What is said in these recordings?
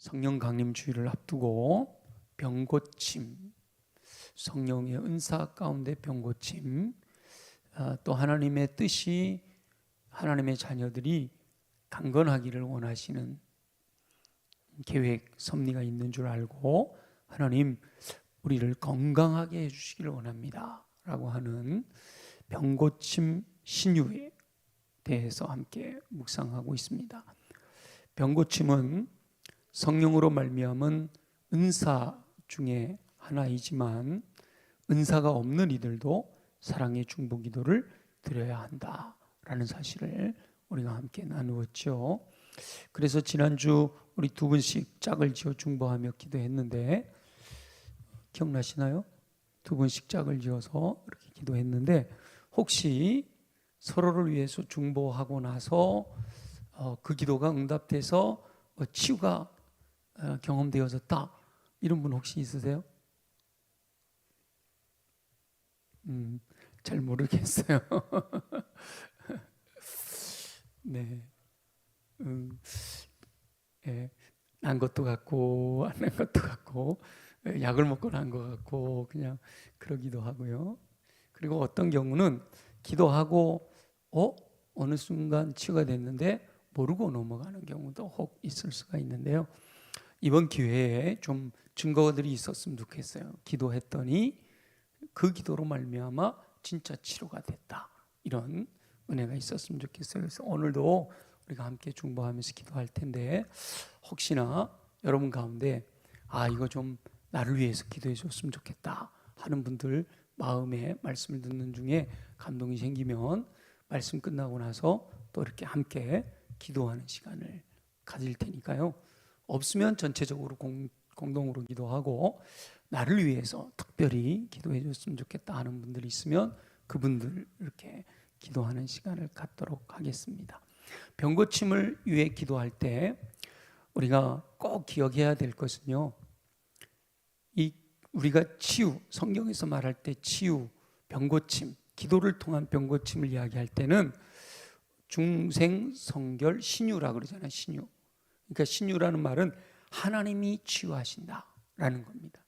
성령 강림 주일을 앞두고 병고침, 성령의 은사 가운데 병고침, 또 하나님의 뜻이 하나님의 자녀들이 강건하기를 원하시는 계획, 섭리가 있는 줄 알고 하나님 우리를 건강하게 해주시기를 원합니다 라고 하는 병고침 신유에 대해서 함께 묵상하고 있습니다. 병고침은 성령으로 말미암은 은사 중에 하나이지만 은사가 없는 이들도 사랑의 중보기도를 드려야 한다라는 사실을 우리가 함께 나누었죠. 그래서 지난주 우리 두 분씩 짝을 지어 중보하며 기도했는데 기억나시나요? 두 분씩 짝을 지어서 이렇게 기도했는데 혹시 서로를 위해서 중보하고 나서 그 기도가 응답돼서 치유가 경험되어졌다 이런 분 혹시 있으세요? 잘 모르겠어요. 네, 난 것도 같고 안 난 것도 같고 약을 먹고 난 것 같고 그냥 그러기도 하고요. 그리고 어떤 경우는 기도하고 어느 순간 치유가 됐는데 모르고 넘어가는 경우도 혹 있을 수가 있는데요. 이번 기회에 좀 증거들이 있었으면 좋겠어요. 기도했더니 그 기도로 말미암아 진짜 치료가 됐다. 이런 은혜가 있었으면 좋겠어요. 그래서 오늘도 우리가 함께 중보하면서 기도할 텐데 혹시나 여러분 가운데 이거 좀 나를 위해서 기도해 줬으면 좋겠다 하는 분들 마음에 말씀을 듣는 중에 감동이 생기면 말씀 끝나고 나서 또 이렇게 함께 기도하는 시간을 가질 테니까요. 없으면 전체적으로 공동으로 기도하고 나를 위해서 특별히 기도해 줬으면 좋겠다 하는 분들이 있으면 그분들 이렇게 기도하는 시간을 갖도록 하겠습니다. 병고침을 위해 기도할 때 우리가 꼭 기억해야 될 것은요. 우리가 치유, 성경에서 말할 때 치유, 병고침, 기도를 통한 병고침을 이야기할 때는 중생성결 신유라고 그러잖아요. 신유. 그러니까 신유라는 말은 하나님이 치유하신다라는 겁니다.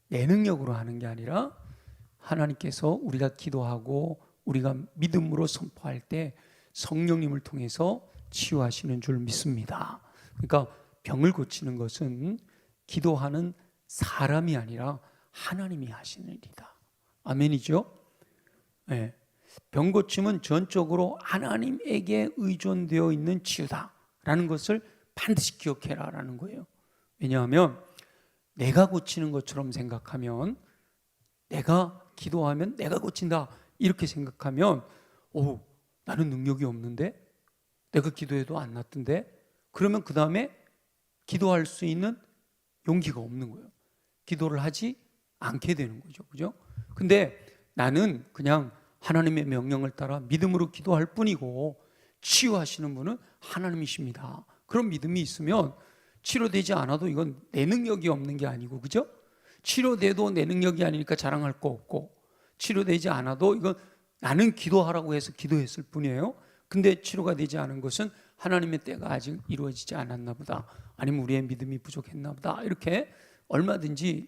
내 능력으로 하는 게 아니라 하나님께서 우리가 기도하고 우리가 믿음으로 선포할 때 성령님을 통해서 치유하시는 줄 믿습니다. 그러니까 병을 고치는 것은 기도하는 사람이 아니라 하나님이 하시는 일이다. 아멘이죠? 네. 병 고침은 전적으로 하나님에게 의존되어 있는 치유다라는 것을 반드시 기억해라라는 거예요. 왜냐하면 내가 고치는 것처럼 생각하면 내가 기도하면 내가 고친다 이렇게 생각하면 나는 능력이 없는데 내가 기도해도 안 낫던데 그러면 그 다음에 기도할 수 있는 용기가 없는 거예요. 기도를 하지 않게 되는 거죠. 그죠? 근데 나는 그냥 하나님의 명령을 따라 믿음으로 기도할 뿐이고 치유하시는 분은 하나님이십니다. 그런 믿음이 있으면 치료되지 않아도 이건 내 능력이 없는 게 아니고 그죠? 치료돼도 내 능력이 아니니까 자랑할 거 없고 치료되지 않아도 이건 나는 기도하라고 해서 기도했을 뿐이에요. 근데 치료가 되지 않은 것은 하나님의 때가 아직 이루어지지 않았나 보다 아니면 우리의 믿음이 부족했나 보다 이렇게 얼마든지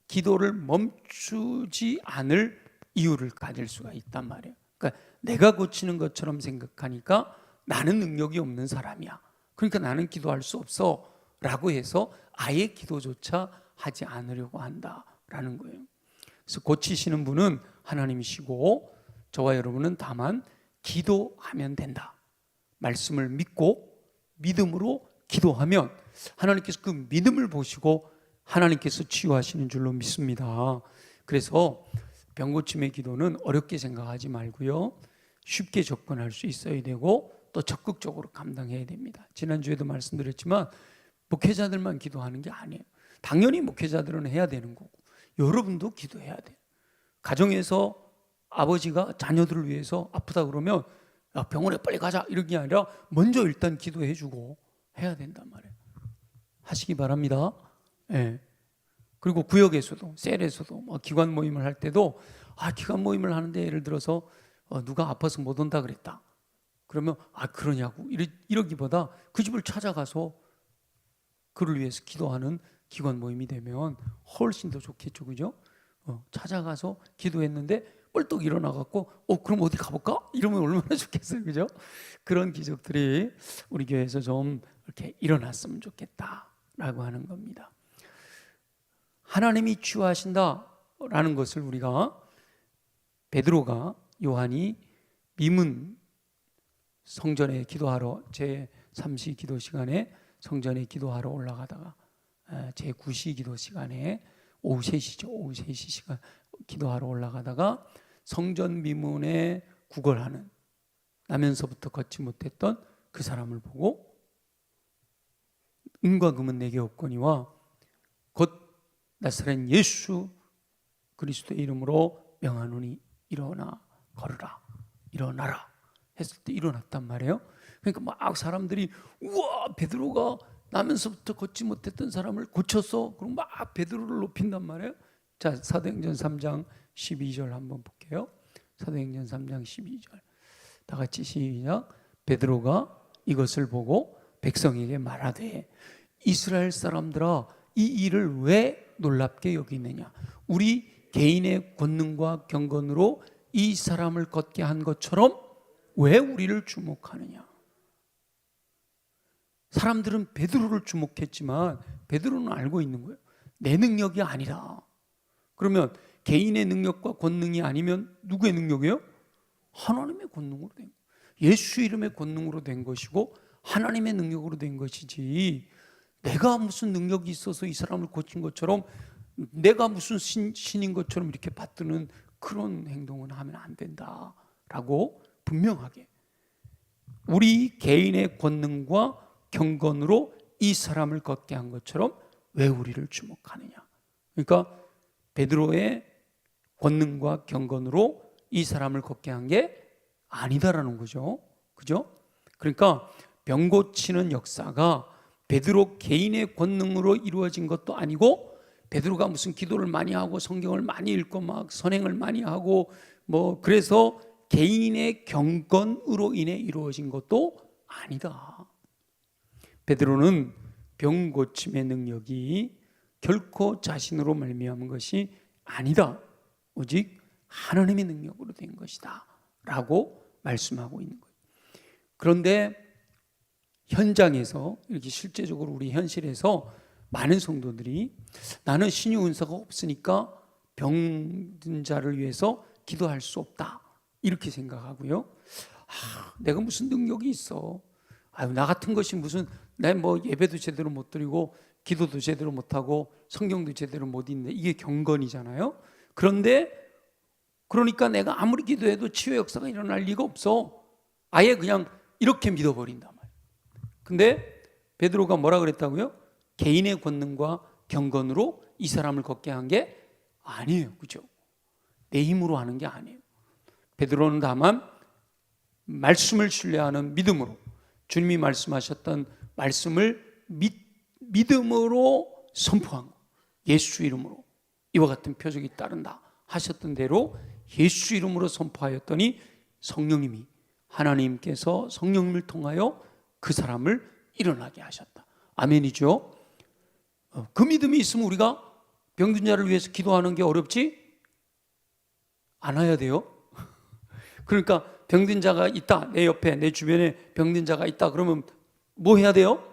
기도를 멈추지 않을 이유를 가질 수가 있단 말이에요. 그러니까 내가 고치는 것처럼 생각하니까 나는 능력이 없는 사람이야. 그러니까 나는 기도할 수 없어 라고 해서 아예 기도조차 하지 않으려고 한다라는 거예요. 그래서 고치시는 분은 하나님이시고 저와 여러분은 다만 기도하면 된다. 말씀을 믿고 믿음으로 기도하면 하나님께서 그 믿음을 보시고 하나님께서 치유하시는 줄로 믿습니다. 그래서 병고침의 기도는 어렵게 생각하지 말고요. 쉽게 접근할 수 있어야 되고 또 적극적으로 감당해야 됩니다. 지난주에도 말씀드렸지만 목회자들만 기도하는 게 아니에요. 당연히 목회자들은 해야 되는 거고 여러분도 기도해야 돼요. 가정에서 아버지가 자녀들을 위해서 아프다 그러면 병원에 빨리 가자 이런 게 아니라 먼저 일단 기도해 주고 해야 된단 말이에요. 하시기 바랍니다. 네. 그리고 구역에서도 셀에서도 기관 모임을 할 때도 기관 모임을 하는데 예를 들어서 누가 아파서 못 온다 그랬다. 그러면 그러냐고 이러기보다 그 집을 찾아가서 그를 위해서 기도하는 기관 모임이 되면 훨씬 더 좋겠죠, 그죠? 찾아가서 기도했는데 뻘떡 일어나갖고 그럼 어디 가볼까? 이러면 얼마나 좋겠어요, 그죠? 그런 기적들이 우리 교회에서 좀 이렇게 일어났으면 좋겠다라고 하는 겁니다. 하나님이 치유하신다라는 것을 우리가 베드로가 요한이 미문 성전에 기도하러 제3시 기도 시간에 성전에 기도하러 올라가다가 제9시 기도 시간에 오후 3시죠. 오후 3시 시간 기도하러 올라가다가 성전 미문에 구걸하는 나면서부터 걷지 못했던 그 사람을 보고 은과 금은 내게 없거니와 곧 나사렛 예수 그리스도의 이름으로 명하노니 일어나 걸으라 일어나라 했을 때 일어났단 말이에요. 그러니까 막 사람들이 우와 베드로가 나면서부터 걷지 못했던 사람을 고쳤어. 그럼 막 베드로를 높인단 말이에요. 자, 사도행전 3장 12절 한번 볼게요. 사도행전 3장 12절 다 같이 시작. 베드로가 이것을 보고 백성에게 말하되 이스라엘 사람들아 이 일을 왜 놀랍게 여기느냐. 우리 개인의 권능과 경건으로 이 사람을 걷게 한 것처럼 왜 우리를 주목하느냐. 사람들은 베드로를 주목했지만 베드로는 알고 있는 거예요. 내 능력이 아니라. 그러면 개인의 능력과 권능이 아니면 누구의 능력이에요? 하나님의 권능으로 된 거예요. 예수 이름의 권능으로 된 것이고 하나님의 능력으로 된 것이지 내가 무슨 능력이 있어서 이 사람을 고친 것처럼 내가 무슨 신인 것처럼 이렇게 받드는 그런 행동은 하면 안 된다라고 분명하게 우리 개인의 권능과 경건으로 이 사람을 걷게 한 것처럼 왜 우리를 주목하느냐. 그러니까 베드로의 권능과 경건으로 이 사람을 걷게 한 게 아니다라는 거죠. 그죠? 그러니까 병 고치는 역사가 베드로 개인의 권능으로 이루어진 것도 아니고 베드로가 무슨 기도를 많이 하고 성경을 많이 읽고 막 선행을 많이 하고 뭐 그래서 개인의 경건으로 인해 이루어진 것도 아니다. 베드로는 병 고침의 능력이 결코 자신으로 말미암은 것이 아니다. 오직 하나님의 능력으로 된 것이다 라고 말씀하고 있는 거예요. 그런데 현장에서 이렇게 실제적으로 우리 현실에서 많은 성도들이 나는 신유 은사가 없으니까 병든 자를 위해서 기도할 수 없다 이렇게 생각하고요. 내가 무슨 능력이 있어. 나 같은 것이 무슨 내 뭐 예배도 제대로 못 드리고 기도도 제대로 못 하고 성경도 제대로 못 읽는데 이게 경건이잖아요. 그런데 그러니까 내가 아무리 기도해도 치유 역사가 일어날 리가 없어. 아예 그냥 이렇게 믿어버린단 말이에요. 근데 베드로가 뭐라 그랬다고요? 개인의 권능과 경건으로 이 사람을 걷게 한 게 아니에요. 그죠? 내 힘으로 하는 게 아니에요. 베드로는 다만 말씀을 신뢰하는 믿음으로 주님이 말씀하셨던 말씀을 믿음으로 선포한 거. 예수 이름으로 이와 같은 표적이 따른다 하셨던 대로 예수 이름으로 선포하였더니 성령님이 하나님께서 성령님을 통하여 그 사람을 일어나게 하셨다. 아멘이죠. 그 믿음이 있으면 우리가 병든 자를 위해서 기도하는 게 어렵지 않아야 돼요. 그러니까 병든 자가 있다, 내 옆에 내 주변에 병든 자가 있다 그러면 뭐 해야 돼요?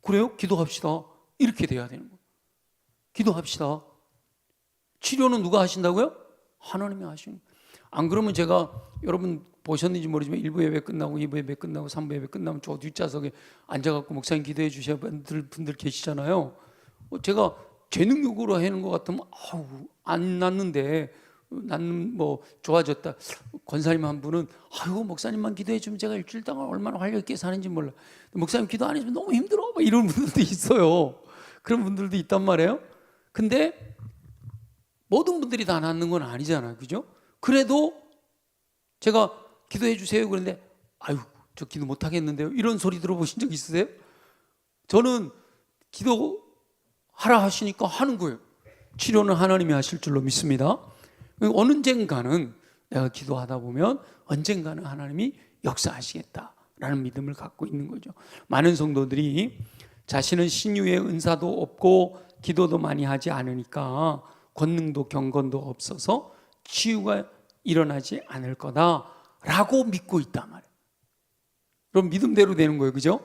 그래요? 기도합시다. 이렇게 돼야 되는 거예요. 기도합시다. 치료는 누가 하신다고요? 하나님이 하시는 거예요. 안 그러면 제가 여러분 보셨는지 모르지만 1부 예배 끝나고 2부 예배 끝나고 3부 예배 끝나면 저 뒷좌석에 앉아갖고 목사님 기도해 주셔야 분들 계시잖아요. 제가 제 능력으로 하는 것 같으면 안 낫는데 나는 뭐 좋아졌다. 권사님 한 분은 목사님만 기도해 주면 제가 일주일 동안 얼마나 활력 있게 사는지 몰라. 목사님 기도 안 해주면 너무 힘들어. 이런 분들도 있어요. 그런 분들도 있단 말이에요. 근데 모든 분들이 다 낫는 건 아니잖아요. 그죠? 그래도 제가 기도해 주세요 그런데 저 기도 못 하겠는데요. 이런 소리 들어보신 적 있으세요? 저는 기도하라 하시니까 하는 거예요. 치료는 하나님이 하실 줄로 믿습니다. 언젠가는 내가 기도하다 보면 언젠가는 하나님이 역사하시겠다라는 믿음을 갖고 있는 거죠. 많은 성도들이 자신은 신유의 은사도 없고 기도도 많이 하지 않으니까 권능도 경건도 없어서 치유가 일어나지 않을 거다라고 믿고 있단 말이에요. 그럼 믿음대로 되는 거예요, 그죠?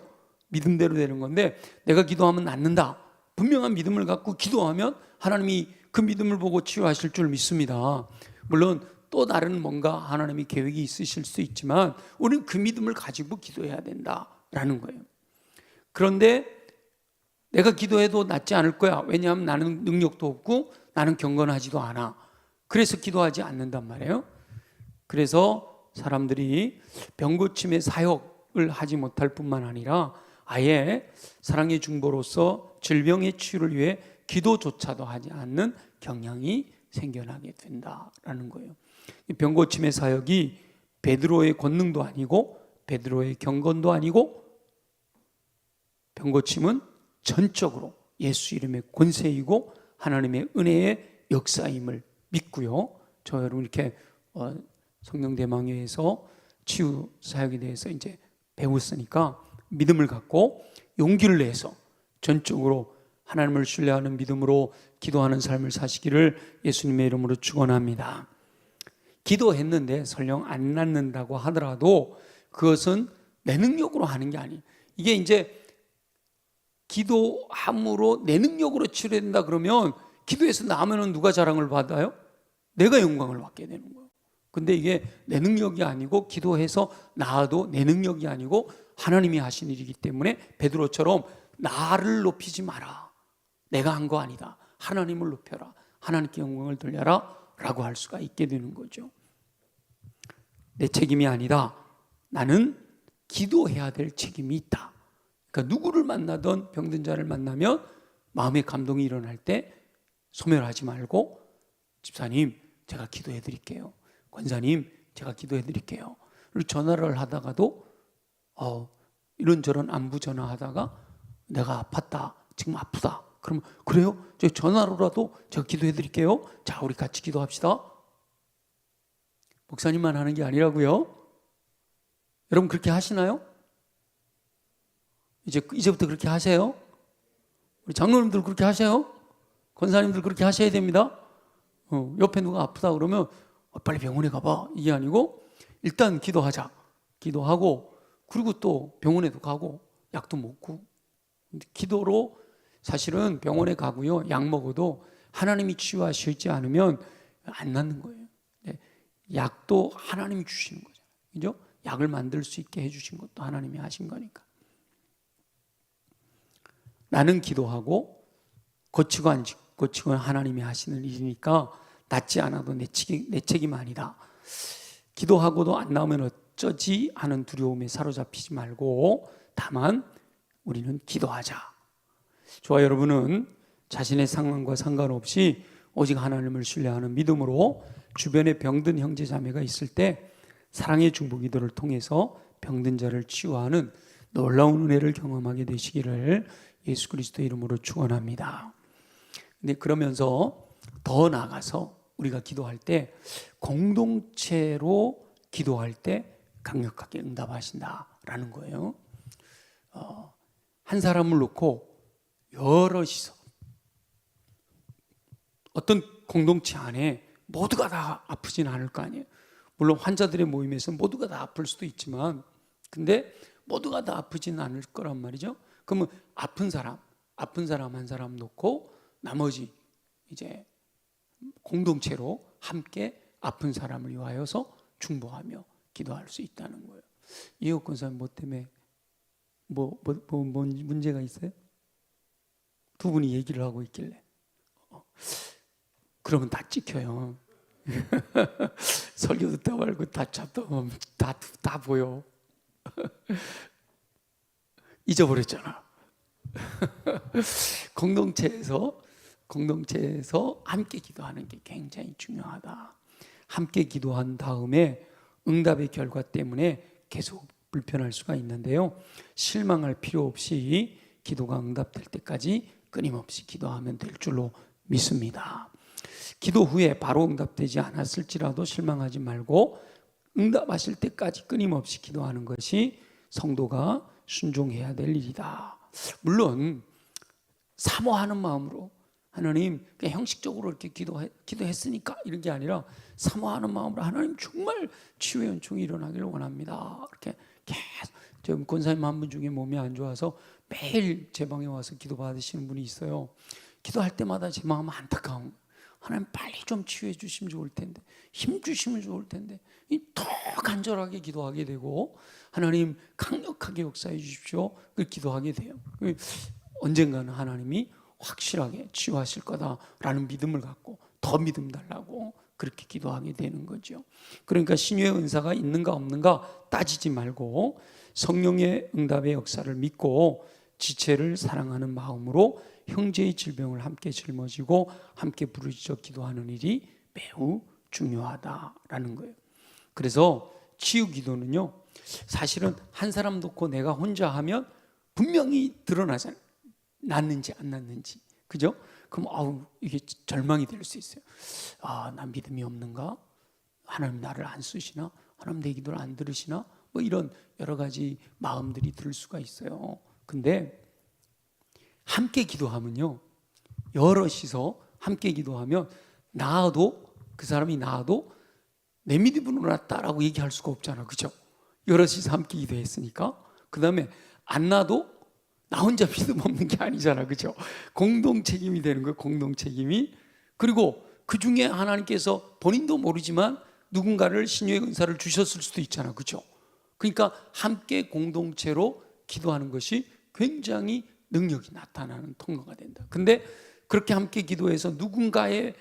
믿음대로 되는 건데, 내가 기도하면 낫는다, 분명한 믿음을 갖고 기도하면 하나님이 그 믿음을 보고 치유하실 줄 믿습니다. 물론 또 다른 뭔가 하나님이 계획이 있으실 수 있지만 우리는 그 믿음을 가지고 기도해야 된다라는 거예요. 그런데 내가 기도해도 낫지 않을 거야. 왜냐하면 나는 능력도 없고 나는 경건하지도 않아. 그래서 기도하지 않는단 말이에요. 그래서 사람들이 병고침의 사역을 하지 못할 뿐만 아니라 아예 사랑의 중보로서 질병의 치유를 위해 기도조차도 하지 않는 경향이 생겨나게 된다라는 거예요. 병고침의 사역이 베드로의 권능도 아니고 베드로의 경건도 아니고, 병고침은 전적으로 예수 이름의 권세이고 하나님의 은혜의 역사임을 믿고요. 저 여러분 이렇게 성령대망회에서 치유 사역에 대해서 이제 배웠으니까 믿음을 갖고 용기를 내서 전적으로 하나님을 신뢰하는 믿음으로 기도하는 삶을 사시기를 예수님의 이름으로 축원합니다. 기도했는데 설령 안 낫는다고 하더라도 그것은 내 능력으로 하는 게 아니에요. 이게 이제 기도함으로 내 능력으로 치료된다 그러면 기도해서 나으면 누가 자랑을 받아요? 내가 영광을 받게 되는 거예요. 근데 이게 내 능력이 아니고 기도해서 나아도 내 능력이 아니고 하나님이 하신 일이기 때문에 베드로처럼 나를 높이지 마라, 내가 한 거 아니다, 하나님을 높여라, 하나님께 영광을 돌려라 라고 할 수가 있게 되는 거죠. 내 책임이 아니다, 나는 기도해야 될 책임이 있다. 그러니까 누구를 만나든 병든 자를 만나면 마음의 감동이 일어날 때 소멸하지 말고, 집사님 제가 기도해 드릴게요, 권사님 제가 기도해 드릴게요. 그리고 전화를 하다가도 이런저런 안부 전화하다가 내가 아팠다, 지금 아프다, 그러면 그래요? 저 전화로라도 제가 기도해 드릴게요. 자, 우리 같이 기도합시다. 목사님만 하는 게 아니라고요. 여러분 그렇게 하시나요? 이제부터 그렇게 하세요. 우리 장로님들 그렇게 하세요. 권사님들 그렇게 하셔야 됩니다. 옆에 누가 아프다 그러면 빨리 병원에 가봐, 이게 아니고 일단 기도하자, 기도하고 그리고 또 병원에도 가고 약도 먹고. 기도로 사실은 병원에 가고요, 약 먹어도 하나님이 치유하시지 않으면 안 낫는 거예요. 약도 하나님이 주시는 거잖아요, 그죠? 약을 만들 수 있게 해주신 것도 하나님이 하신 거니까. 나는 기도하고 고치고 안 고치고 하나님이 하시는 일이니까 낫지 않아도 내 책임 아니다. 기도하고도 안 나오면 어쩌지 하는 두려움에 사로잡히지 말고 다만 우리는 기도하자. 저와 여러분은 자신의 상황과 상관없이 오직 하나님을 신뢰하는 믿음으로 주변에 병든 형제 자매가 있을 때 사랑의 중보 기도를 통해서 병든 자를 치유하는 놀라운 은혜를 경험하게 되시기를 예수 그리스도의 이름으로 축원합니다. 근데 그러면서 더 나아가서 우리가 기도할 때 공동체로 기도할 때 강력하게 응답하신다라는 거예요. 한 사람을 놓고 여럿이서 어떤 공동체 안에 모두가 다 아프진 않을 거 아니에요. 물론 환자들의 모임에서 모두가 다 아플 수도 있지만, 근데 모두가 다 아프진 않을 거란 말이죠. 그러면 아픈 사람 한 사람 놓고 나머지 이제 공동체로 함께 아픈 사람을 위하여서 중보하며 기도할 수 있다는 거예요. 이혁 권사님 뭐 때문에 뭐 문제가 있어요? 두 분이 얘기를 하고 있길래 그러면 다 찍혀요. 설교 듣다 말고 다 보여. 잊어버렸잖아. 공동체에서 함께 기도하는 게 굉장히 중요하다. 함께 기도한 다음에 응답의 결과 때문에 계속 불편할 수가 있는데요, 실망할 필요 없이 기도가 응답될 때까지 끊임없이 기도하면 될 줄로 믿습니다. 기도 후에 바로 응답되지 않았을지라도 실망하지 말고 응답하실 때까지 끊임없이 기도하는 것이 성도가 순종해야 될 일이다 물론 사모하는 마음으로 하나님 그냥 형식적으로 이렇게 기도했으니까 이런 게 아니라 사모하는 마음으로 하나님 정말 치유의 은총이 일어나기를 원합니다. 이렇게 계속 지금 권사님 한 분 중에 몸이 안 좋아서 매일 제 방에 와서 기도 받으시는 분이 있어요. 기도할 때마다 제 마음은 안타까운 거예요. 하나님 빨리 좀 치유해 주시면 좋을 텐데, 힘 주시면 좋을 텐데, 더 간절하게 기도하게 되고 하나님 강력하게 역사해 주십시오. 그 기도하게 돼요. 언젠가는 하나님이 확실하게 치유하실 거다라는 믿음을 갖고 더 믿음 달라고 그렇게 기도하게 되는 거죠. 그러니까 신유의 은사가 있는가 없는가 따지지 말고 성령의 응답의 역사를 믿고 지체를 사랑하는 마음으로 형제의 질병을 함께 짊어지고 함께 부르짖어 기도하는 일이 매우 중요하다라는 거예요. 그래서 치유 기도는요, 사실은 한 사람 놓고 내가 혼자 하면 분명히 드러나잖아요. 낫는지 안 낫는지, 그죠? 그럼 이게 절망이 될 수 있어요. 난 믿음이 없는가? 하나님 나를 안 쓰시나? 하나님 내 기도를 안 들으시나? 뭐 이런 여러 가지 마음들이 들 수가 있어요. 근데 함께 기도하면요, 여럿이서 함께 기도하면 나아도, 그 사람이 나아도 내 믿음으로 낫다라고 얘기할 수가 없잖아, 그죠? 여럿이서 함께 기도했으니까. 그 다음에 안 나도 나 혼자 믿음 없는 게 아니잖아, 그죠? 공동 책임이 되는 거예요, 공동 책임이. 그리고 그 중에 하나님께서 본인도 모르지만 누군가를 신유의 은사를 주셨을 수도 있잖아, 그죠? 그러니까 함께 공동체로 기도하는 것이 굉장히 능력이 나타나는 통로가 된다. 근데 그렇게 함께 기도해서 누군가의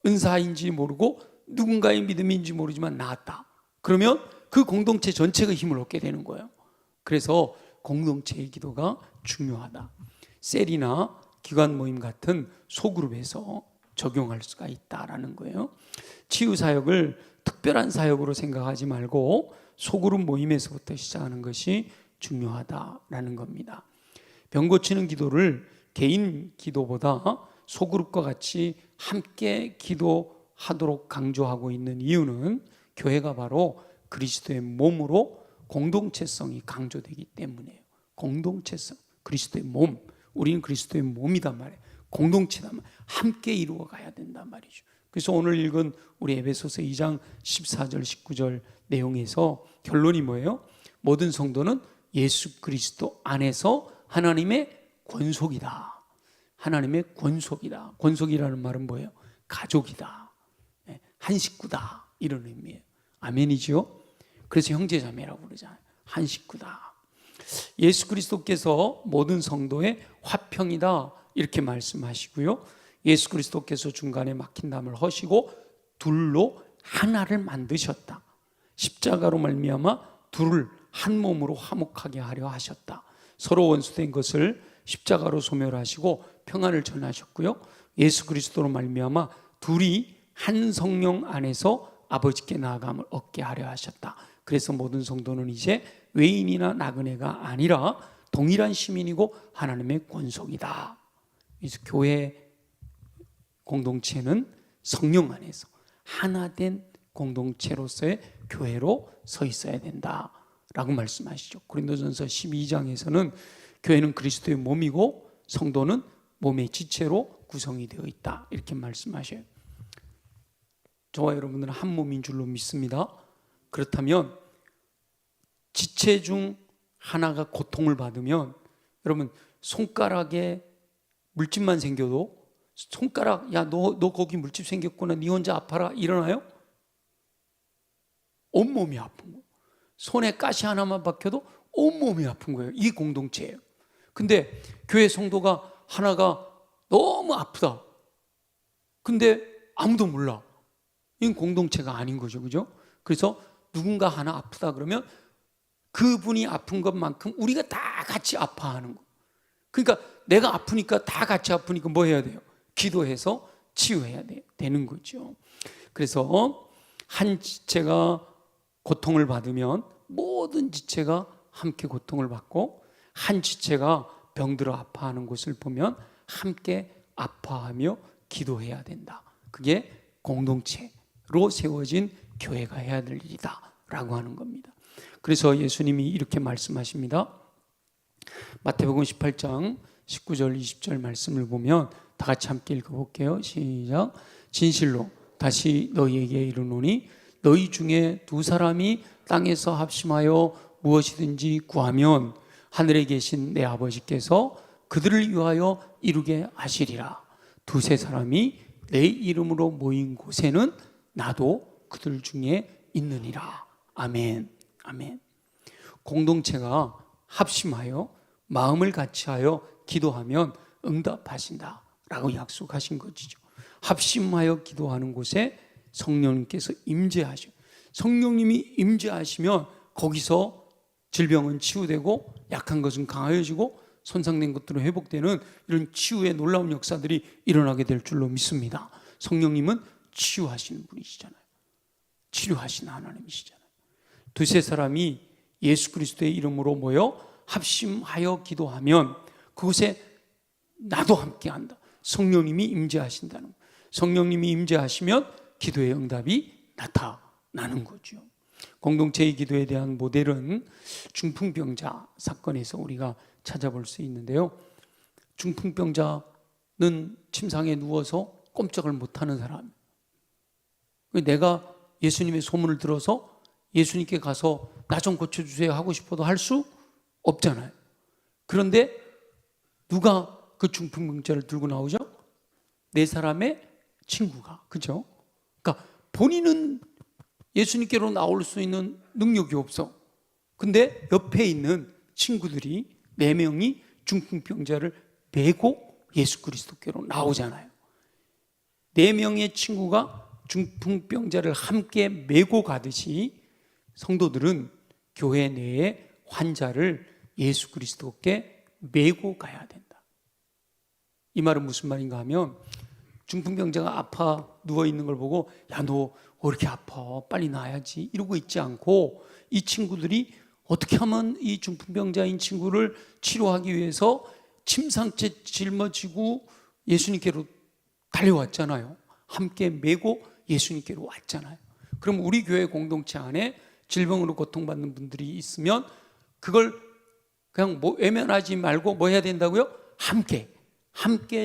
은사인지 모르고 누군가의 믿음인지 모르지만 나았다. 그러면 그 공동체 전체가 힘을 얻게 되는 거예요. 그래서 공동체의 기도가 중요하다. 셀이나 기관 모임 같은 소그룹에서 적용할 수가 있다라는 거예요. 치유 사역을 특별한 사역으로 생각하지 말고 소그룹 모임에서부터 시작하는 것이 중요하다라는 겁니다. 병 고치는 기도를 개인 기도보다 소그룹과 같이 함께 기도하도록 강조하고 있는 이유는 교회가 바로 그리스도의 몸으로 공동체성이 강조되기 때문이에요. 공동체성, 그리스도의 몸, 우리는 그리스도의 몸이단 말이에요. 공동체단 말이에요. 함께 이루어 가야 된단 말이죠. 그래서 오늘 읽은 우리 에베소서 2장 14절 19절 내용에서 결론이 뭐예요? 모든 성도는 예수 그리스도 안에서 하나님의 권속이다. 하나님의 권속이다. 권속이라는 말은 뭐예요? 가족이다. 한 식구다. 이런 의미예요. 아멘이죠? 그래서 형제자매라고 그러잖아요. 한 식구다. 예수 그리스도께서 모든 성도의 화평이다. 이렇게 말씀하시고요. 예수 그리스도께서 중간에 막힌 담을 허시고 둘로 하나를 만드셨다. 십자가로 말미암아 둘을 한 몸으로 화목하게 하려 하셨다. 서로 원수된 것을 십자가로 소멸하시고 평안을 전하셨고요. 예수 그리스도로 말미암아 둘이 한 성령 안에서 아버지께 나아감을 얻게 하려 하셨다. 그래서 모든 성도는 이제 외인이나 나그네가 아니라 동일한 시민이고 하나님의 권속이다. 그래서 교회 공동체는 성령 안에서 하나된 공동체로서의 교회로 서 있어야 된다라고 말씀하시죠. 고린도전서 12장에서는 교회는 그리스도의 몸이고 성도는 몸의 지체로 구성이 되어 있다. 이렇게 말씀하셔요. 저와 여러분들은 한 몸인 줄로 믿습니다. 그렇다면 지체 중 하나가 고통을 받으면, 여러분 손가락에 물집만 생겨도 손가락, 야 너 거기 물집 생겼구나, 네 혼자 아파라 일어나요? 온몸이 아픈 거예요. 손에 가시 하나만 박혀도 온몸이 아픈 거예요. 이게 공동체예요. 근데 교회 성도가 하나가 너무 아프다. 근데 아무도 몰라. 이건 공동체가 아닌 거죠, 그죠? 그래서 누군가 하나 아프다 그러면 그분이 아픈 것만큼 우리가 다 같이 아파하는 거. 그러니까 내가 아프니까 다 같이 아프니까 뭐 해야 돼요? 기도해서 치유해야 되는 거죠. 그래서 한 지체가 고통을 받으면 모든 지체가 함께 고통을 받고, 한 지체가 병들어 아파하는 것을 보면 함께 아파하며 기도해야 된다. 그게 공동체로 세워진 교회가 해야 될 일이다 라고 하는 겁니다. 그래서 예수님이 이렇게 말씀하십니다. 마태복음 18장 19절 20절 말씀을 보면 다 같이 함께 읽어볼게요. 시작. 진실로 다시 너희에게 이르노니 너희 중에 두 사람이 땅에서 합심하여 무엇이든지 구하면 하늘에 계신 내 아버지께서 그들을 위하여 이루게 하시리라. 두세 사람이 내 이름으로 모인 곳에는 나도 그들 중에 있느니라. 아멘. 아멘. 공동체가 합심하여 마음을 같이하여 기도하면 응답하신다 라고 약속하신 것이죠. 합심하여 기도하는 곳에 성령님께서 임재하셔. 성령님이 임재하시면 거기서 질병은 치유되고 약한 것은 강하여지고 손상된 것들은 회복되는 이런 치유의 놀라운 역사들이 일어나게 될 줄로 믿습니다. 성령님은 치유하시는 분이시잖아요. 치료하시는 하나님이시잖아요. 두세 사람이 예수 그리스도의 이름으로 모여 합심하여 기도하면 그곳에 나도 함께한다. 성령님이 임재하신다는 거예요. 성령님이 임재하시면 기도의 응답이 나타나는 거죠. 공동체의 기도에 대한 모델은 중풍병자 사건에서 우리가 찾아볼 수 있는데요. 중풍병자는 침상에 누워서 꼼짝을 못하는 사람. 내가 예수님의 소문을 들어서 예수님께 가서 나 좀 고쳐주세요 하고 싶어도 할 수 없잖아요. 그런데 누가 그 중풍병자를 들고 나오죠? 네 사람의 친구가. 그죠? 그러니까 본인은 예수님께로 나올 수 있는 능력이 없어. 근데 옆에 있는 친구들이 네 명이 중풍병자를 메고 예수 그리스도께로 나오잖아요. 네 명의 친구가 중풍병자를 함께 메고 가듯이 성도들은 교회 내에 환자를 예수 그리스도께 메고 가야 된다. 이 말은 무슨 말인가 하면 중풍병자가 아파 누워있는 걸 보고 야, 너 왜 이렇게 아파? 빨리 나아야지 이러고 있지 않고 이 친구들이 어떻게 하면 이 중풍병자인 친구를 치료하기 위해서 침상째 짊어지고 예수님께로 달려왔잖아요. 함께 메고 예수님께로 왔잖아요. 그럼 우리 교회 공동체 안에 질병으로 고통받는 분들이 있으면 그걸 그냥 외면하지 말고 뭐 해야 된다고요? 함께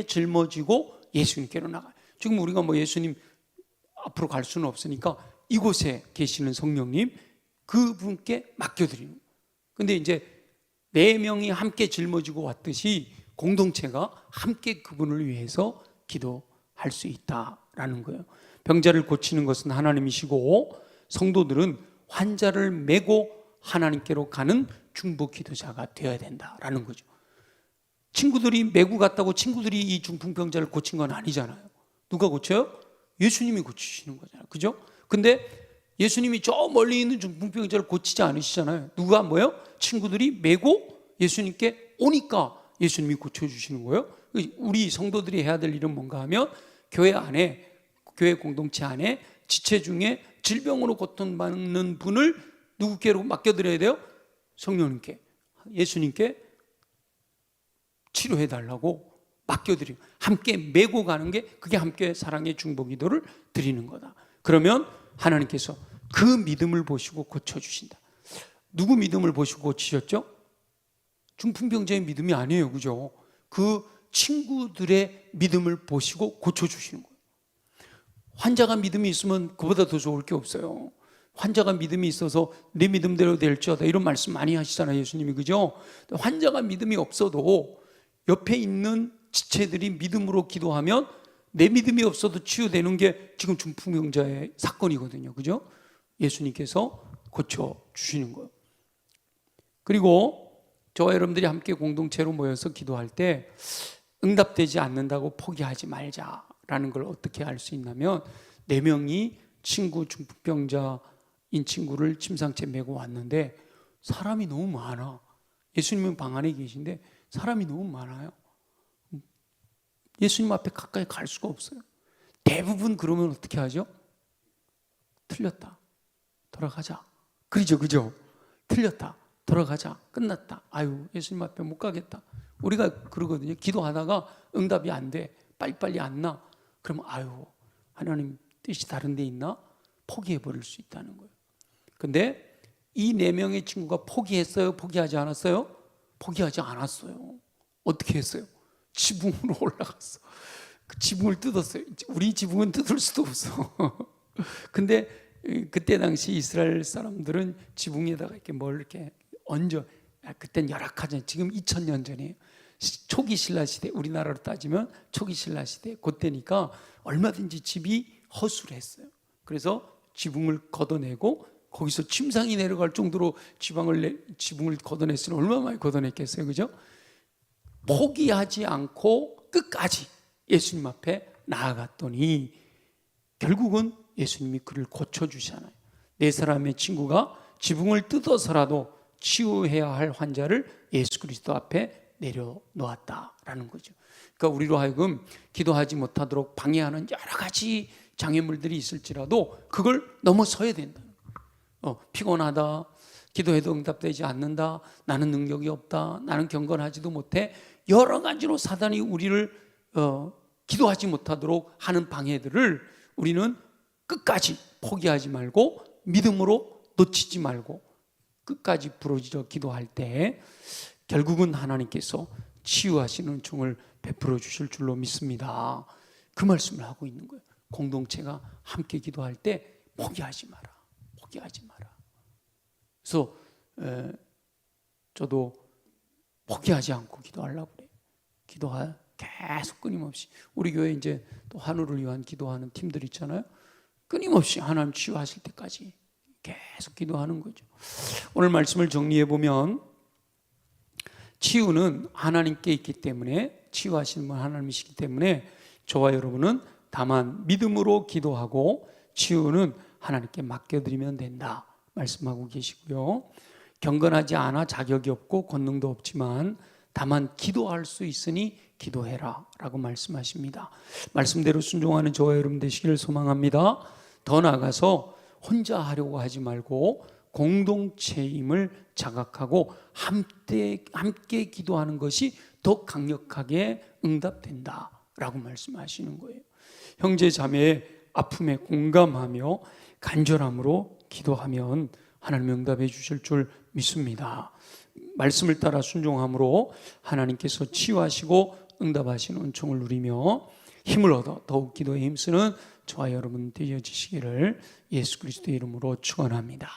짊어지고 예수님께로 나가요. 지금 우리가 예수님 앞으로 갈 수는 없으니까 이곳에 계시는 성령님 그분께 맡겨드리는 거예요. 근데 이제 네 명이 함께 짊어지고 왔듯이 공동체가 함께 그분을 위해서 기도할 수 있다라는 거예요. 병자를 고치는 것은 하나님이시고 성도들은 환자를 메고 하나님께로 가는 중보 기도자가 되어야 된다라는 거죠. 친구들이 메고 갔다고 친구들이 이 중풍병자를 고친 건 아니잖아요. 누가 고쳐요? 예수님이 고치시는 거잖아요. 그죠? 근데 예수님이 저 멀리 있는 중풍병자를 고치지 않으시잖아요. 누가 친구들이 메고 예수님께 오니까 예수님이 고쳐주시는 거예요. 우리 성도들이 해야 될 일은 뭔가 하면 교회 안에, 교회 공동체 안에 지체 중에 질병으로 고통받는 분을 누구께로 맡겨드려야 돼요? 성령님께, 예수님께 치료해달라고 맡겨드리고 함께 메고 가는 게 그게 함께 사랑의 중보기도를 드리는 거다. 그러면 하나님께서 그 믿음을 보시고 고쳐주신다. 누구 믿음을 보시고 고치셨죠? 중풍병자의 믿음이 아니에요. 그죠? 그 친구들의 믿음을 보시고 고쳐주시는 거예요. 환자가 믿음이 있으면 그보다 더 좋을 게 없어요. 환자가 믿음이 있어서 내 믿음대로 될지어다 이런 말씀 많이 하시잖아요. 예수님이. 그죠? 환자가 믿음이 없어도 옆에 있는 지체들이 믿음으로 기도하면 내 믿음이 없어도 치유되는 게 지금 중풍병자의 사건이거든요. 그죠? 예수님께서 고쳐주시는 거예요. 그리고 저와 여러분들이 함께 공동체로 모여서 기도할 때 응답되지 않는다고 포기하지 말자라는 걸 어떻게 알 수 있냐면 4명이 친구 중풍병자인 친구를 침상째 메고 왔는데 사람이 너무 많아. 예수님은 방 안에 계신데 사람이 너무 많아요. 예수님 앞에 가까이 갈 수가 없어요. 대부분 그러면 어떻게 하죠? 틀렸다. 돌아가자. 그죠? 틀렸다. 돌아가자. 끝났다. 아유, 예수님 앞에 못 가겠다. 우리가 그러거든요. 기도하다가 응답이 안 돼. 빨리빨리 안 나. 그러면 아유, 하나님 뜻이 다른 데 있나? 포기해버릴 수 있다는 거예요. 근데 이 4명의 친구가 포기했어요? 포기하지 않았어요? 포기하지 않았어요. 어떻게 했어요? 지붕으로 올라갔어. 그 지붕을 뜯었어요. 우리 지붕은 뜯을 수도 없어. 근데 그때 당시 이스라엘 사람들은 지붕에다가 이렇게 뭘 이렇게 얹어. 그땐 열악하잖아요. 지금 2000년 전이에요. 초기 신라 시대, 우리나라로 따지면 초기 신라 시대 그때니까 얼마든지 집이 허술했어요. 그래서 지붕을 걷어내고 거기서 침상이 내려갈 정도로 지붕을 걷어냈으면 얼마나 많이 걷어냈겠어요, 그죠? 포기하지 않고 끝까지 예수님 앞에 나아갔더니 결국은 예수님이 그를 고쳐주시잖아요. 네 사람의 친구가 지붕을 뜯어서라도 치유해야 할 환자를 예수 그리스도 앞에 내려놓았다라는 거죠. 그러니까 우리로 하여금 기도하지 못하도록 방해하는 여러 가지 장애물들이 있을지라도 그걸 넘어서야 된다. 피곤하다, 기도해도 응답되지 않는다, 나는 능력이 없다, 나는 경건하지도 못해, 여러 가지로 사단이 우리를 기도하지 못하도록 하는 방해들을 우리는 끝까지 포기하지 말고 믿음으로 놓치지 말고 끝까지 부르짖어 기도할 때 결국은 하나님께서 치유하시는 은총을 베풀어 주실 줄로 믿습니다. 그 말씀을 하고 있는 거예요. 공동체가 함께 기도할 때 포기하지 마라. 포기하지 마라. 그래서 저도 포기하지 않고 기도하려고 그래요. 기도할 계속 끊임없이 우리 교회 이제 또 한우를 위한 기도하는 팀들 있잖아요. 끊임없이 하나님 치유하실 때까지 계속 기도하는 거죠. 오늘 말씀을 정리해 보면 치유는 하나님께 있기 때문에 치유하시는 분 하나님이시기 때문에 저와 여러분은 다만 믿음으로 기도하고 치유는 하나님께 맡겨드리면 된다 말씀하고 계시고요. 경건하지 않아 자격이 없고 권능도 없지만 다만 기도할 수 있으니 기도해라 라고 말씀하십니다. 말씀대로 순종하는 저와 여러분 되시기를 소망합니다. 더 나아가서 혼자 하려고 하지 말고 공동체임을 자각하고 함께 기도하는 것이 더 강력하게 응답된다 라고 말씀하시는 거예요. 형제 자매의 아픔에 공감하며 간절함으로 기도하면 하나님 응답해 주실 줄 믿습니다. 말씀을 따라 순종함으로 하나님께서 치유하시고 응답하시는 은총을 누리며 힘을 얻어 더욱 기도에 힘쓰는 저와 여러분 되어지시기를 예수 그리스도의 이름으로 축원합니다.